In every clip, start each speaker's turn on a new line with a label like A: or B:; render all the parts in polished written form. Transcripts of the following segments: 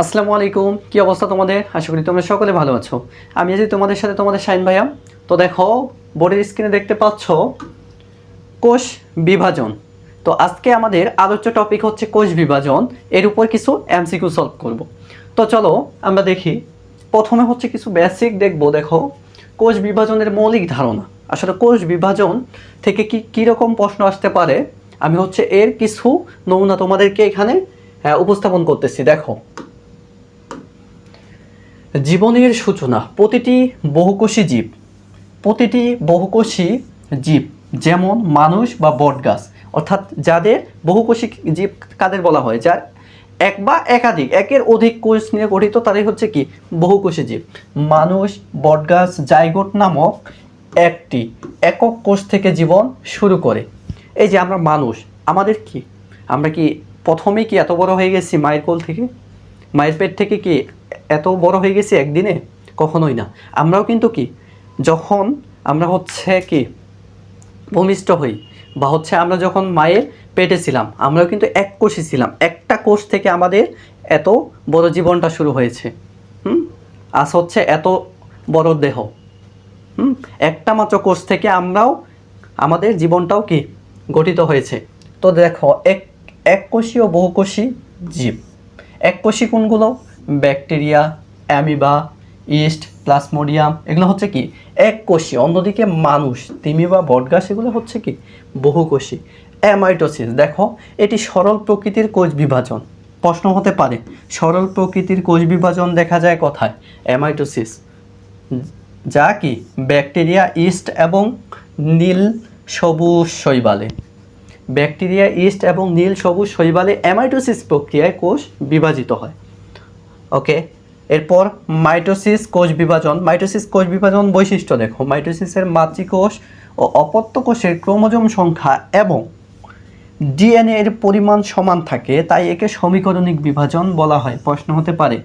A: আসসালামু আলাইকুম, কি অবস্থা তোমাদের? আশা করি তোমরা সকলে ভালো আছো। আমি আজ তোমাদের সাথে তোমাদের শাইন ভাইয়া। তো দেখো, বোর্ডের স্ক্রিনে দেখতে পাচ্ছ কোষ বিভাজন। তো আজকে আমাদের আলোচ্য টপিক হচ্ছে কোষ বিভাজন। এর উপর কিছু এমসিকিউ সলভ করব। তো চলো আমরা দেখি। প্রথমে হচ্ছে কিছু বেসিক দেখব। দেখো, কোষ বিভাজনের মৌলিক ধারণা। আসলে কোষ বিভাজন থেকে কীরকম প্রশ্ন আসতে পারে, আমি হচ্ছে এর কিছু নমুনা তোমাদেরকে এখানে উপস্থাপন করতেছি। দেখো, জীবনের সূচনা। প্রতিটি বহুকোষী জীব যেমন মানুষ বা বটগাছ, অর্থাৎ যাদের বহুকোষী জীব কাদের বলা হয়, যার এক বা একাধিক একের অধিক কোষ নিয়ে গঠিত তারাই হচ্ছে কি বহুকোষী জীব। মানুষ, বটগাছ, জাইগোট নামক একটি একক কোষ থেকে জীবন শুরু করে। এই যে আমরা মানুষ, আমরা কি প্রথমেই কি এত বড় হয়ে গেছি মায়ের কোল থেকে, মায়ের পেট থেকে কি এত বড় হয়ে গেছি একদিনে? কখনোই না। আমরাও কিন্তু কি যখন আমরা হচ্ছে কি ভূমিষ্ঠ হই বা হচ্ছে আমরা যখন মায়ের পেটে ছিলাম, আমরাও কিন্তু এক কোষই ছিলাম। একটা কোষ থেকে আমাদের এত বড় জীবনটা শুরু হয়েছে। আজ হচ্ছে এত বড় দেহ। একটা মাত্র কোষ থেকে আমরাও আমাদের জীবনটাও কি গঠিত হয়েছে। তো দেখো, এক কোষীয় বহুকোষী জীব। এককোষী কোনগুলো? ব্যাকটেরিয়া, অ্যামিবা, ইস্ট, প্লাজমোডিয়াম, এগুলো হচ্ছে কি এককোষী। অন্যদিকে মানুষ, তিমি বা বটগাছ, এগুলো হচ্ছে কি বহুকোষী। অ্যামাইটোসিস, দেখো এটি সরল প্রকৃতির কোষ বিভাজন। প্রশ্ন হতে পারে সরল প্রকৃতির কোষ বিভাজন দেখা যায় কোথায়? অ্যামাইটোসিস, যা কি ব্যাকটেরিয়া, ইস্ট এবং নীল সবুজ শৈবালে। ব্যাকটেরিয়া, ইস্ট এবং নীল সবুজ শৈবালে অ্যামাইটোসিস প্রক্রিয়ায় কোষ বিভাজিত হয়। ওকে, এরপর মাইটোসিস কোষ বিভাজন। মাইটোসিস কোষ বিভাজন বৈশিষ্ট্য দেখো, মাইটোসিসের মাতৃকোষ ও অপত্য কোষের ক্রোমোজোম সংখ্যা এবং ডিএনএ এর পরিমাণ সমান থাকে, তাই একে সমীকরণিক বিভাজন বলা হয়। প্রশ্ন হতে পারে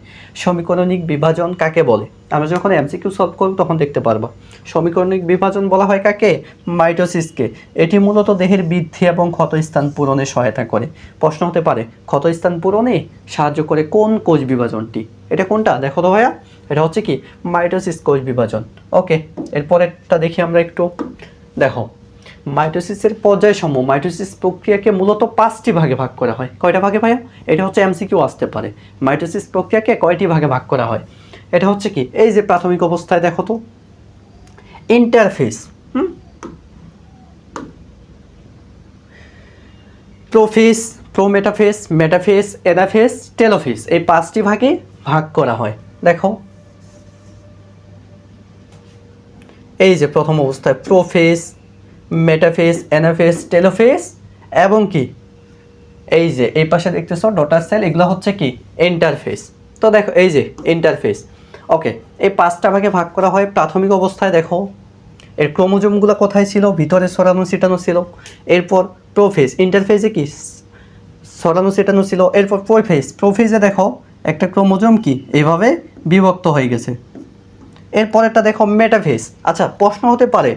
A: সমীকরণিক বিভাজন কাকে বলে? আমরা যখন এমসিকিউ সলভ করব তখন দেখতে পারবা। সমীকরণিক বিভাজন বলা হয় কাকে? মাইটোসিসকে। এটি মূলত দেহের বৃদ্ধি এবং ক্ষতস্থান পূরণে সহায়তা করে। প্রশ্ন হতে পারে ক্ষতস্থান পূরণে সাহায্য করে কোন কোষ বিভাজনটি? এটা কোনটা দেখো তো ভাইয়া, এটা হচ্ছে কি মাইটোসিস কোষ বিভাজন। ওকে, এরপরেরটা দেখি আমরা একটু। দেখো, মাইটোসিসের পর্যায়সমূহ। মাইটোসিস প্রক্রিয়াকে মূলত 5টি ভাগে ভাগ করা হয়। কয়টা ভাগে ভাইয়া? এটা হচ্ছে এমসিকিউ আসতে পারে। মাইটোসিস প্রক্রিয়াকে কয়টি ভাগে ভাগ করা হয়? এটা হচ্ছে কি এই যে প্রাথমিক অবস্থায় দেখো তো, interface, prophase, prometaphase, metaphase, এনাফেস, telophase, এই 5টি ভাগে ভাগ করা হয়। দেখো, এই যে প্রথম অবস্থায় প্রোফেস, মেটাফেস, এনাফেস, টেলোফেস এবং কি এই যে এই পাশে দেখতেছো ডটার সেল, এগুলো হচ্ছে কি ইন্টারফেস। তো দেখো এই যে ইন্টারফেস। ওকে, এই 5টা ভাগে ভাগ করা হয়। প্রাথমিক অবস্থায় দেখো এর ক্রোমোজোমগুলো কোথায় ছিল? ভিতরে ছড়ানো ছিটানো ছিল। এরপর প্রোফেজ, ইন্টারফেসে কি ছড়ানো ছিটানো ছিল। এরপর প্রোফেজে দেখো একটা ক্রোমোজোম কি এইভাবে বিভক্ত হয়ে গেছে। এরপরেরটা দেখো মেটাফেস। আচ্ছা, প্রশ্ন হতে পারে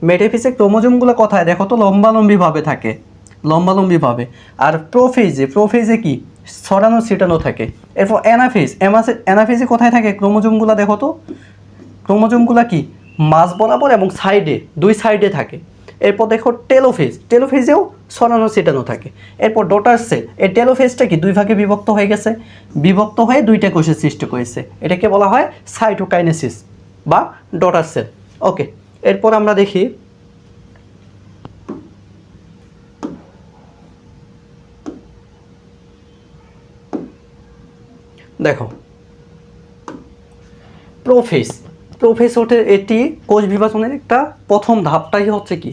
A: মেটাফেসে ক্রোমোজোমগুলো কোথায়? দেখো তো লম্বালম্বিভাবে থাকে, লম্বালম্বিভাবে। আর প্রোফেজে কি ছড়ানো ছিটানো থাকে। এরপর অ্যানাফেজে কোথায় থাকে ক্রোমোজোমগুলো? দেখো তো ক্রোমোজোমগুলো কি মাঝ বরাবর এবং সাইডে, দুই সাইডে থাকে। এরপর দেখো টেলোফেজেও ছড়ানো ছিটানো থাকে। এরপর ডটার সেল, এই টেলোফেজটা কি দুই ভাগে বিভক্ত হয়ে গেছে, বিভক্ত হয়ে দুইটা কোষের সৃষ্টি করেছে। এটাকে বলা হয় সাইটোকাইনেসিস বা ডটার সেল। ওকে, এরপর আমরা দেখি দেখো প্রোফেস ওঠে। এটি কোষ বিভাজনের একটা প্রথম ধাপটাই হচ্ছে কি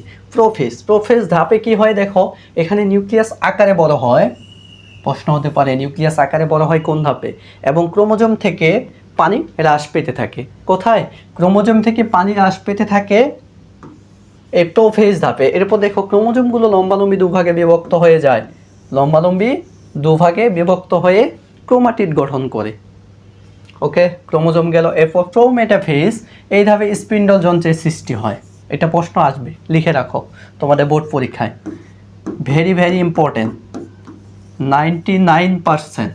A: প্রোফেস ধাপে কি হয়? দেখো এখানে নিউক্লিয়াস আকারে বড় হয়। প্রশ্ন হতে পারে নিউক্লিয়াস আকারে বড় হয় কোন ধাপে? এবং ক্রোমোজোম থেকে পানি হ্রাস পেতে থাকে। কোথায়? ক্রোমোজোম থেকে পানি হ্রাস পেতে থাকে এই প্রোফেজ ধাপে। এরপর দেখো ক্রোমোজোমগুলো লম্বালম্বি দুভাগে বিভক্ত হয়ে যায়, লম্বালম্বি দুভাগে বিভক্ত হয়ে ক্রোমাটিড গঠন করে। ওকে, ক্রোমোজোম গেল। এরপর প্রোমেটাফেজ, এই ধাপে স্পিন্ডল যন্ত্রের সৃষ্টি হয়। এটা প্রশ্ন আসবে, লিখে রাখো তোমাদের বোর্ড পরীক্ষায়। Very very important, 99%।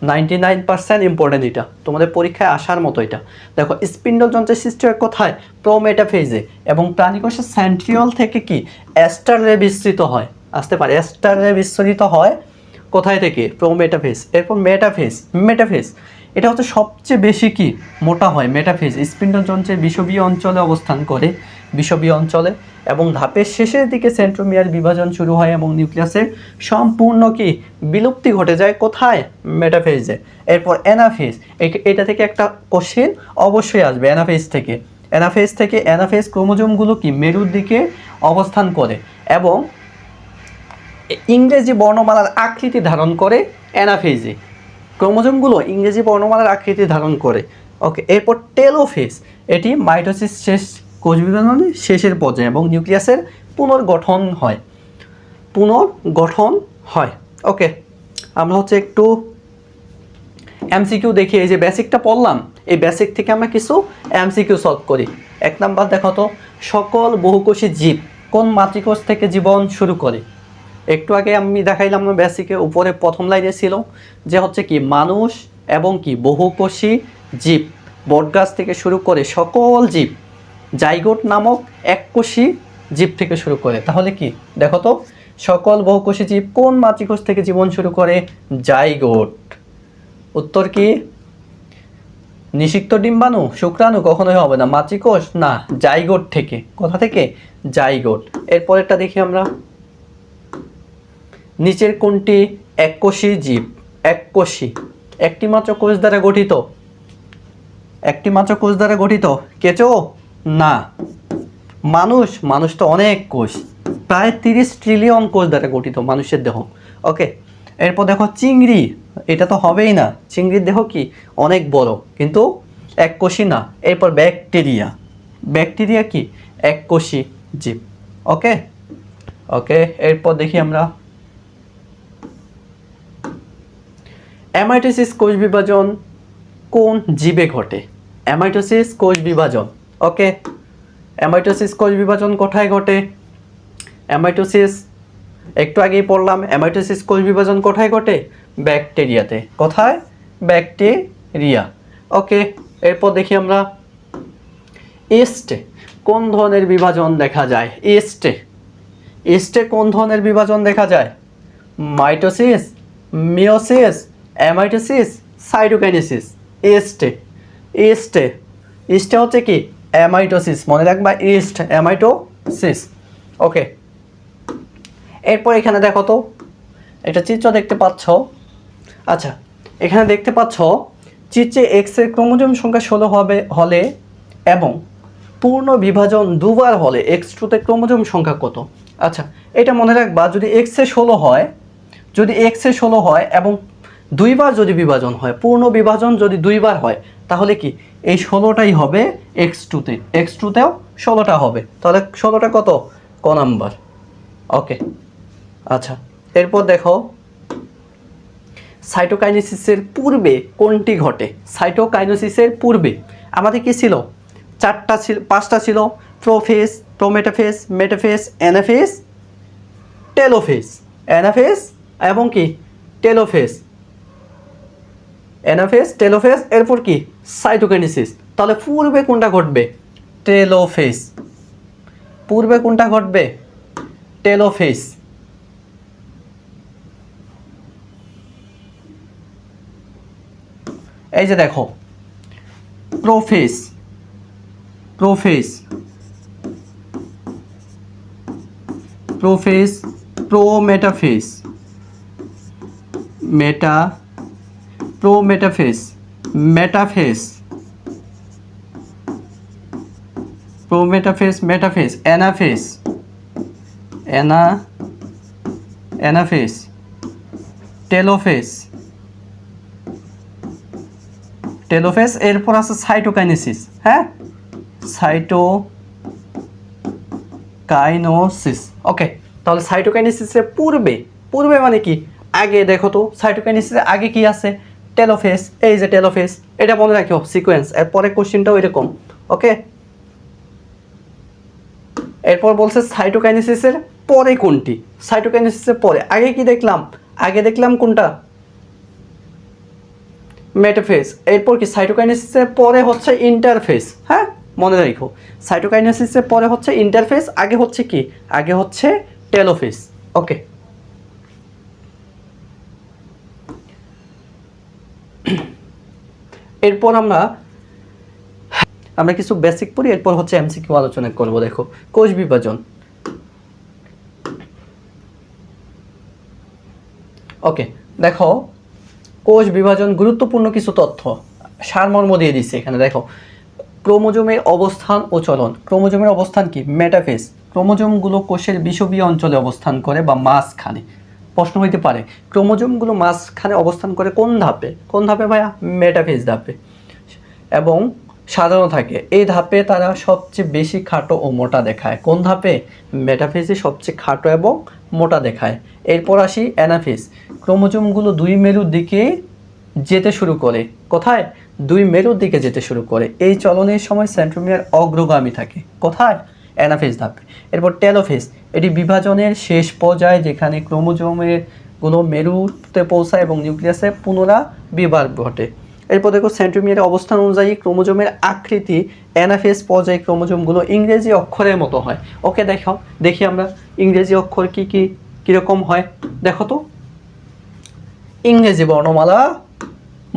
A: 99% ইম্পর্টেন্ট, এটা তোমাদের পরীক্ষায় আসার মতো। এটা দেখো, স্পিন্ডল যন্ত্রের সৃষ্টি হয় কোথায়? প্রোমেটাফেজে। এবং প্রাণীকোষের সেন্ট্রিওল থেকে কি অ্যাস্টারে বিস্তৃত হয়, আসতে পারে, অ্যাস্টারে বিস্তৃত হয় কোথায় থেকে? প্রোমেটাফেজ। এরপর মেটাফেজ। মেটাফেজ এটা হচ্ছে সবচেয়ে বেশি কি মোটা হয়। মেটাফেজ স্পিন্ডল যন্ত্রের বিষবীয় অঞ্চলে অবস্থান করে, বিষবীয় অঞ্চলে, এবং ধাপের শেষের দিকে সেন্ট্রোমিয়ার বিভাজন শুরু হয় এবং নিউক্লিয়াসের সম্পূর্ণ কি বিলুপ্তি ঘটে যায় কোথায়? মেটাফেজে। এরপর অ্যানাফেজ, এটা থেকে একটা কোশ্চেন অবশ্যই আসবে অ্যানাফেজ থেকে। অ্যানাফেজ ক্রোমোজোমগুলো কি মেরুর দিকে অবস্থান করে এবং ইংরেজি বর্ণমালার আকৃতি ধারণ করে। অ্যানাফেজে ক্রোমোজোমগুলো ইংরেজি বর্ণমালার আকৃতি ধারণ করে। ওকে, এরপর টেলোফেজ, এটি মাইটোসিস শেষ, কোষ বিভাজনের শেষের পর্যায়ে, এবং নিউক্লিয়াসের পুনর্গঠন হয়। ওকে, আমরা হচ্ছে একটু এমসিকিউ দেখি। এই যে বেসিকটা পড়লাম, এই বেসিক থেকে আমরা কিছু এমসিকিউ সলভ করি। 1 নাম্বার দেখো তো, সকল বহুকোষী জীব কোন মাতৃকোষ থেকে জীবন শুরু করে? একটু আগে আমি দেখাইলাম না বেসিকে, উপরে প্রথম লাইনে ছিল যে হচ্ছে কি মানুষ এবং কি বহুকোষী জীব, বটগাছ থেকে শুরু করে সকল জীব জাইগোট নামক এককোষী জীব থেকে শুরু করে। তাহলে কি দেখো তো, সকল বহুকোষী জীব কোন মাতৃকোষ থেকে জীবন শুরু করে? জাইগোট। উত্তর কি? নিষিক্ত ডিম্বাণু, শুক্রাণু কখনোই হবে না, মাতৃকোষ না, জাইগোট থেকে। কোথা থেকে? জাইগোট। এরপরেরটা দেখি আমরা, নিচের কোনটি এককোষী জীব? এককোষী, একটি মাত্র কোষ দ্বারা গঠিত, একটি মাত্র কোষ দ্বারা গঠিত। কেঁচো? না। মানুষ তো অনেক কোষ, প্রায় 30 ট্রিলিয়ন কোষ দ্বারা গঠিত মানুষের দেহ। ওকে, এরপর দেখো চিংড়ি, এটা তো হবেই না, চিংড়ির দেহ কি অনেক বড়, কিন্তু এককোষী না। এরপর ব্যাকটেরিয়া কি এককোষী জীব। ওকে, এরপর দেখি আমরা, অ্যামাইটোসিস কোষ বিভাজন কোন জীবে ঘটে? অ্যামাইটোসিস কোষ বিভাজন, ওকে, অ্যামাইটোসিস কোষ বিভাজন কোথায় ঘটে? অ্যামাইটোসিস একটু আগেই পড়লাম, অ্যামাইটোসিস কোষ বিভাজন কোথায় ঘটে? ব্যাকটেরিয়াতে। কোথায়? ব্যাকটেরিয়া। ওকে, এরপর দেখি আমরা, ইস্টে কোন ধরনের বিভাজন দেখা যায়? ইস্টে কোন ধরনের বিভাজন দেখা যায়? Mitosis, meiosis, amitosis, cytokinesis. ইস্টে হচ্ছে কি অ্যামাইটোসিস, মনে রাখবা, অ্যামাইটোসিস। ওকে, এরপর এখানে দেখো তো, একটা চিত্র দেখতে পাচ্ছ। আচ্ছা, এখানে দেখতে পাচ্ছ চিত্রে এক্স এর ক্রোমোজোম সংখ্যা 16 হলে এবং পূর্ণ বিভাজন দুবার হলে X2 তে ক্রোমোজোম সংখ্যা কত? আচ্ছা, এটা মনে রাখবা, যদি X এ 16 হয় এবং দুইবার যদি বিভাজন হয়, পূর্ণ বিভাজন যদি দুইবার হয়, তাহলে কি এই 16টাই হবে X2 তে, X2 তেও 16টা হবে। তাহলে 16টা কত? ক নাম্বার। ওকে, আচ্ছা, এরপর দেখো, সাইটোকাইনেসিসের পূর্বে কোনটি ঘটে? সাইটোকাইনেসিসের পূর্বে আমাদের কি ছিল? 5টা ছিল, prophase, prometaphase, metaphase, anaphase, telophase. Anaphase এবং কি টেলোফেজ, এরপর কি সাইটোকাইনেসিস। তাহলে পূর্বে কোনটা ঘটবে? টেলোফেজ। পূর্বে কোনটা ঘটবে? টেলোফেজ। এই যে দেখো, prophase, prometaphase, metaphase, anaphase, telophase, এরপর আছে সাইটোকাইনেসিস। হ্যাঁ, সাইটোকাইনোসিস। ওকে, তাহলে সাইটোকাইনেসিসের পূর্বে মানে কি আগে? দেখো তো, সাইটোকাইনেসিসের আগে কি আছে? টেলোফেজ। এই যে টেলোফেজ, এটা মনে রাখো সিকোয়েন্স, এরপরে কোশ্চেনটাও এরকম। ওকে, এরপর বলছে সাইটোকাইনেসিসের পরে কোনটি? সাইটোকাইনেসিসের পরে আগে কি দেখলাম? আগে দেখলাম কোনটা? মেটাফেজ। এরপর কি সাইটোকাইনেসিসের পরে হচ্ছে ইন্টারফেস। হ্যাঁ, মনে রাখো সাইটোকাইনেসিসের পরে হচ্ছে ইন্টারফেস, আগে হচ্ছে কি, আগে হচ্ছে টেলোফেজ। ওকে, এরপর আমরা কিছু বেসিক পড়ি, এরপর হচ্ছে এমসিকিউ আলোচনা করব। দেখো কোষ বিভাজন। ওকে, দেখো কোষ বিভাজন গুরুত্বপূর্ণ কিছু তথ্য সারমর্ম দিয়ে দিচ্ছে এখানে। দেখো ক্রোমোজোমের অবস্থান ও চলন। ক্রোমোজোমের অবস্থান কি, মেটাফেজ। ক্রোমোজোমগুলো কোষের বিষুবীয় অঞ্চলে অবস্থান করে বা মাঝখানে। প্রশ্ন হইতে পারে ক্রোমোজোমগুলো মাঝখানে অবস্থান করে কোন ধাপে? কোন ধাপে ভাইয়া? মেটাফেজ ধাপে। এবং সাজানো থাকে। এই ধাপে তারা সবচেয়ে বেশি খাটো ও মোটা দেখায়। কোন ধাপে? মেটাফেজে সবচেয়ে খাটো এবং মোটা দেখায়। এরপর আসি অ্যানাফেজ। ক্রোমোজোমগুলো দুই মেরুর দিকে যেতে শুরু করে। কোথায়? দুই মেরুর দিকে যেতে শুরু করে। এই চলনের সময় সেন্ট্রোমিয়ার অগ্রগামী থাকে। কোথায়? অ্যানাফেজ ধাপে। এরপর টেলোফেজ, এটি বিভাজনের শেষ পর্যায়ে, যেখানে ক্রোমোজোমের গুলো মেরুতে পৌঁছায় এবং নিউক্লিয়াসে পুনরাবির্ভাব ঘটে। এরপর দেখো সেন্ট্রোমিয়ারের অবস্থান অনুযায়ী ক্রোমোজোমের আকৃতি অ্যানাফেজ পর্যায়ে ক্রোমোজোমগুলো ইংরেজি অক্ষরের মতো হয়। ওকে, দেখি আমরা ইংরেজি অক্ষর কীরকম হয়। দেখো তো, ইংরেজি বর্ণমালা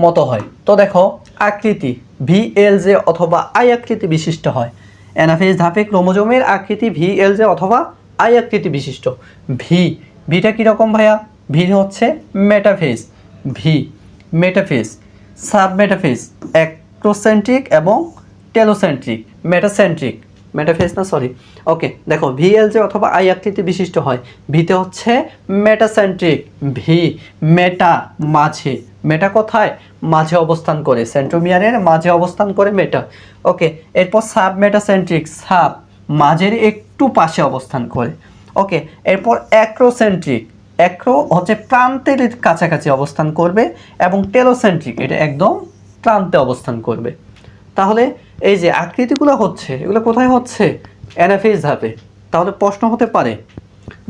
A: মতো হয়। তো দেখো আকৃতি VLJ অথবা আই আকৃতি বিশিষ্ট হয়। অ্যানাফেজ ধাপে ক্রোমোজোমের আকৃতি VLJ অথবা আই আকৃতি বিশিষ্ট। ভিটা কীরকম ভাইয়া? ভি হচ্ছে মেটাফেজ, মেটাফেজ। সাবমেটাফেজ অ্যাক্রোসেন্ট্রিক এবং টেলোসেন্ট্রিক। মেটাফেজ না, সরি। ওকে, দেখো VLJ অথবা আই আকৃতি বিশিষ্ট হয়। ভিতে হচ্ছে মেটাসেন্ট্রিক। মেটা মাঝে। মেটা কোথায়? মাঝে অবস্থান করে, সেন্ট্রোমিয়ারের মাঝে অবস্থান করে মেটা। ওকে, এরপর সাবমেটাসেন্ট্রিক। মাঝের একটু পাশে অবস্থান করে। ওকে, এরপর অ্যাক্রোসেন্ট্রিক। অ্যাক্রো হচ্ছে প্রান্তের কাছাকাছি অবস্থান করবে, এবং টেলোসেন্ট্রিক এটা একদম প্রান্তে অবস্থান করবে। তাহলে এই যে আকৃতিগুলো হচ্ছে, এগুলো কোথায় হচ্ছে? অ্যানাফেজ ধাপে। তাহলে প্রশ্ন হতে পারে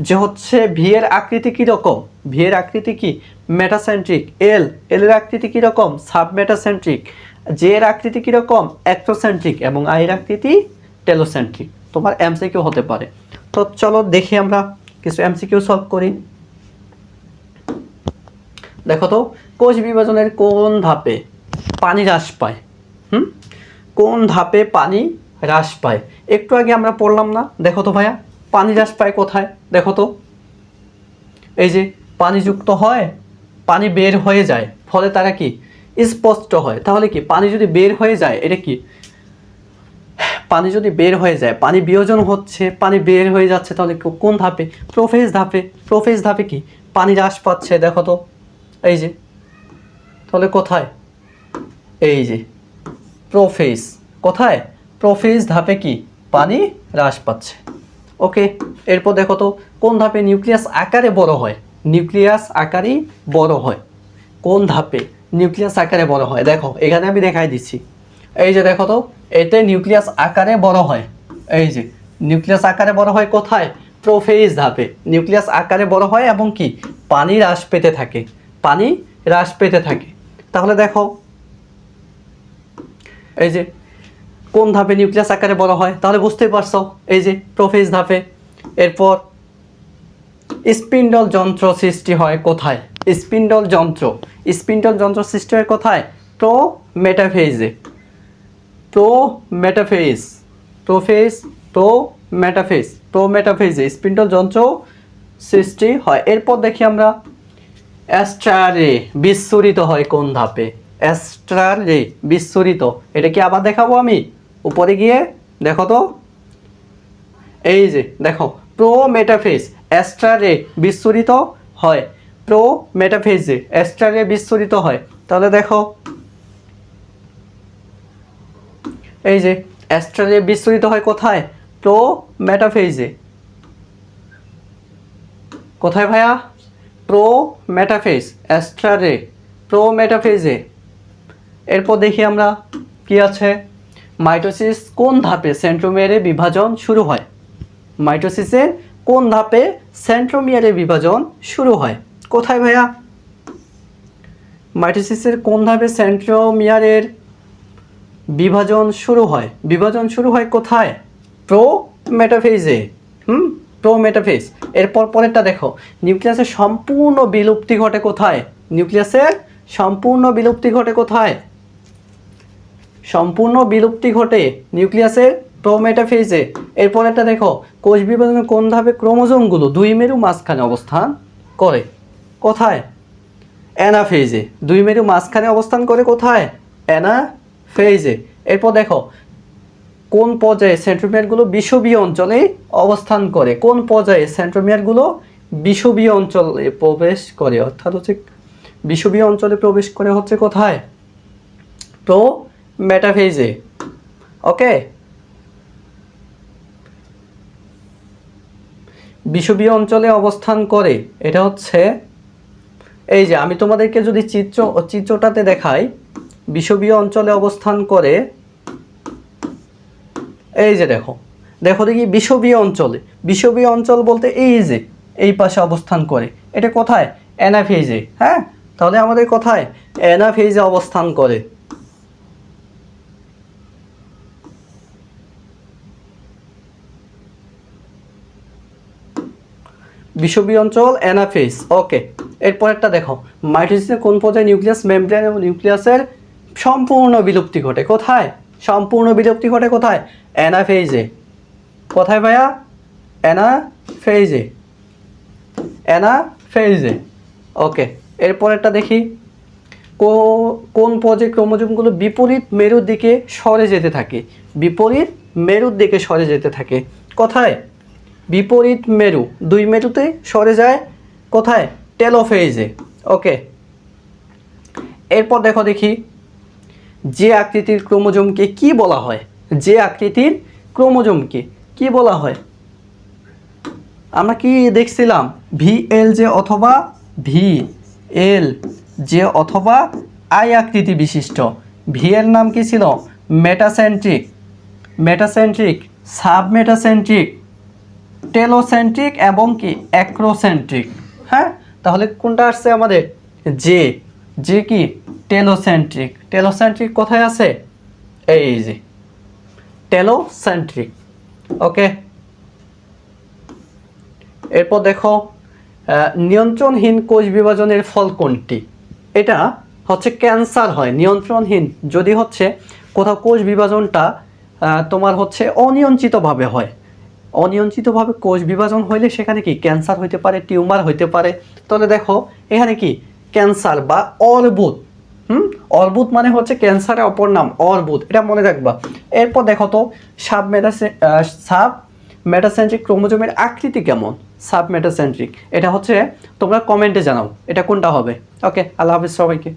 A: যে হচ্ছে ভি এর আকৃতি কীরকম? ভি এর আকৃতি কি? মেটাসেন্ট্রিক। এল এর আকৃতি কীরকম? সাবমেটাসেন্ট্রিক। জে এর আকৃতি কীরকম? অ্যাক্রোসেন্ট্রিক। এবং আই এর আকৃতি টেলোসেন্ট্রিক। তোমার এমসিকিউ হতে পারে। তো চলো দেখি আমরা কিছু এমসিকিউ সলভ করি। দেখো তো, কোষ বিভাজনের কোন ধাপে পানি হ্রাস পায়? কোন ধাপে পানি হ্রাস পায়? একটু আগে আমরা পড়লাম না? দেখো তো ভাইয়া, পানি হ্রাস পায় কোথায়? দেখো তো, এই যে পানি যুক্ত হয়, পানি বের হয়ে যায়, ফলে তারা কি স্পষ্ট হয়। তাহলে কি পানি যদি বের হয়ে যায়, এটা কি? পানি যদি বের হয়ে যায়, পানি বিয়োজন হচ্ছে, পানি বের হয়ে যাচ্ছে, তাহলে কোন ধাপে? প্রোফেজ ধাপে। প্রোফেজ ধাপে কি পানি হ্রাস পাচ্ছে? দেখো তো, এই যে, তাহলে কোথায়? এই যে প্রোফেজ। কোথায়? প্রোফেজ ধাপে কি পানি হ্রাস পাচ্ছে। ওকে, এরপর দেখো তো, কোন ধাপে নিউক্লিয়াস আকারে বড় হয়? নিউক্লিয়াস আকারে বড় হয়। কোন ধাপে নিউক্লিয়াস আকারে বড় হয়? দেখো এখানে আমি দেখাই দিচ্ছি। এই যে দেখো তো, এতে নিউক্লিয়াস আকারে বড় হয়। এই যে নিউক্লিয়াস আকারে বড় হয় কোথায়? প্রোফেজ ধাপে নিউক্লিয়াস আকারে বড় হয় এবং কি পানি হ্রাস পেতে থাকে, পানি হ্রাস পেতে থাকে। তাহলে দেখো, এই যে কোন ধাপে নিউক্লিয়াস আকারে বড় হয়? তাহলে বুঝতেই পারছো, এই যে প্রোফেজ ধাপে। এরপর স্পিন্ডল যন্ত্র সৃষ্টি হয় কোথায়? স্পিন্ডল যন্ত্র সৃষ্টি হয় কোথায়? প্রোমেটাফেজে। প্রোমেটাফেজে স্পিন্ডল যন্ত্র সৃষ্টি হয়। এরপর দেখি আমরা অ্যাস্ট্রারে বিচ্ছুরিত হয় কোন ধাপে? অ্যাস্ট্রারে বিচ্ছুরিত, এটা কি আবার দেখাবো আমি উপরে গিয়ে? দেখো তো, এই যে দেখো প্রোমেটাফেজ অ্যাস্ট্রারে বিচ্ছুরিত হয়। প্রোমেটাফেজে অ্যাস্ট্রারে বিচ্ছুরিত হয়। তাহলে দেখো, এই যে অ্যাস্ট্রারে বিচ্ছুরিত হয় কোথায়? প্রোমেটাফেজে। কোথায় ভাইয়া? প্রোমেটাফেজ, অ্যাস্ট্রারে, প্রোমেটাফেজে। এরপর দেখি আমরা কি আছে। মাইটোসিস কোন ধাপে সেন্ট্রোমিয়ারে বিভাজন শুরু হয়? মাইটোসিসের কোন ধাপে সেন্ট্রোমিয়ারে বিভাজন শুরু হয়? কোথায় ভাইয়া? মাইটোসিসের কোন ধাপে সেন্ট্রোমিয়ারের বিভাজন শুরু হয়? বিভাজন শুরু হয় কোথায়? প্রো মেটাফেজে। Prometaphase. এরপর পরেরটা দেখো, নিউক্লিয়াসের সম্পূর্ণ বিলুপ্তি ঘটে কোথায়? নিউক্লিয়াসের সম্পূর্ণ বিলুপ্তি ঘটে কোথায়? সম্পূর্ণ বিলুপ্তি ঘটে নিউক্লিয়াসের প্রো মেটাফেজে। এরপরেরটা দেখো, কোষ বিভাজনের কোন ধাপে ক্রোমোজোমগুলো দুই মেরু মাঝখানে অবস্থান করে? কোথায়? অ্যানাফেজে। দুই মেরু মাঝখানে অবস্থান করে কোথায়? অ্যানাফেজে। এরপর দেখো, কোন পর্যায়ে সেন্ট্রোমিয়ারগুলো বিষুবীয় অঞ্চলে অবস্থান করে? কোন পর্যায়ে সেন্ট্রোমিয়ারগুলো বিষুবীয় অঞ্চলে প্রবেশ করে? অর্থাৎ হচ্ছে বিষুবীয় অঞ্চলে প্রবেশ করে হচ্ছে কোথায়? প্রো মেটাফেজে। ওকে, বিষুবীয় অঞ্চলে অবস্থান করে, এটা হচ্ছে এই যে আমি তোমাদেরকে যদি চিত্রটাতে দেখাই, বিষুবীয় অঞ্চলে অবস্থান করে, এই যে দেখো দেখো দেখি বিষুবীয় অঞ্চলে, বিষুবীয় অঞ্চল বলতে এই যে এই পাশে অবস্থান করে, এটা কোথায়? অ্যানাফেজে। হ্যাঁ, তাহলে আমাদের কোথায়? অ্যানাফেজে অবস্থান করে। বিষুবীয় অঞ্চল অ্যানাফেজ। ওকে, এরপরেরটা দেখো, মাইটোসিসের কোন পর্যায়ে নিউক্লিয়াস মেমব্রেন এবং নিউক্লিয়াসের সম্পূর্ণ বিলুপ্তি ঘটে? কোথায়? সম্পূর্ণ বিলুপ্তি ঘটে কোথায়? অ্যানাফেজে। কোথায় ভাইয়া? অ্যানাফেজে। অ্যানাফেজে। ওকে, এরপরেরটা দেখি, কোন পর্যায়ে ক্রোমোজোমগুলো বিপরীত মেরুর দিকে সরে যেতে থাকে? বিপরীত মেরুর দিকে সরে যেতে থাকে কোথায়? বিপরীত মেরু, দুই মেরুতে সরে যায় কোথায়? টেলোফেজে। ওকে, এরপর দেখো দেখি, যে আকৃতির ক্রোমোজোমকে কি বলা হয়? যে আকৃতির ক্রোমোজোমকে কি বলা হয়? আমরা কি দেখছিলাম? VLJ অথবা VLJ অথবা আই আকৃতি বিশিষ্ট। ভি এর নাম কি ছিল? মেটাসেন্ট্রিক, মেটাসেন্ট্রিক, সাবমেটাসেন্ট্রিক, টেলোসেন্ট্রিক এবং কি অ্যাক্রোসেন্ট্রিক। হ্যাঁ, তাহলে কোনটা আসছে আমাদের? যে, যে কি? টেলোসেন্ট্রিক। টেলোসেন্ট্রিক কোথায় আছে? এই যে টেলোসেন্ট্রিক। ওকে, এরপর দেখো, নিয়ন্ত্রণহীন কোষ বিভাজনের ফল কোনটি? এটা হচ্ছে ক্যান্সার হয় নিয়ন্ত্রণহীন, যদি হচ্ছে কোথাও কোষ বিভাজনটা তোমার হচ্ছে অনিয়ন্ত্রিতভাবে হয়। অনিয়ন্ত্রিতভাবে কোষ বিভাজন হইলে সেখানে কি ক্যান্সার হইতে পারে, টিউমার হইতে পারে। তাহলে দেখো এখানে কি ক্যান্সার বা অর্বুদ। অর্বুদ মানে হচ্ছে ক্যান্সারের অপর নাম অর্বুদ, এটা মনে রাখবা। এরপর দেখো তো, সাবমেটাসেন্ট্রিক ক্রোমোজোমের আকৃতি কেমন? সাবমেটাসেন্ট্রিক, এটা হচ্ছে তোমরা কমেন্টে জানাও এটা কোনটা হবে। ওকে, আল্লাহ হাফিজ সবাইকে।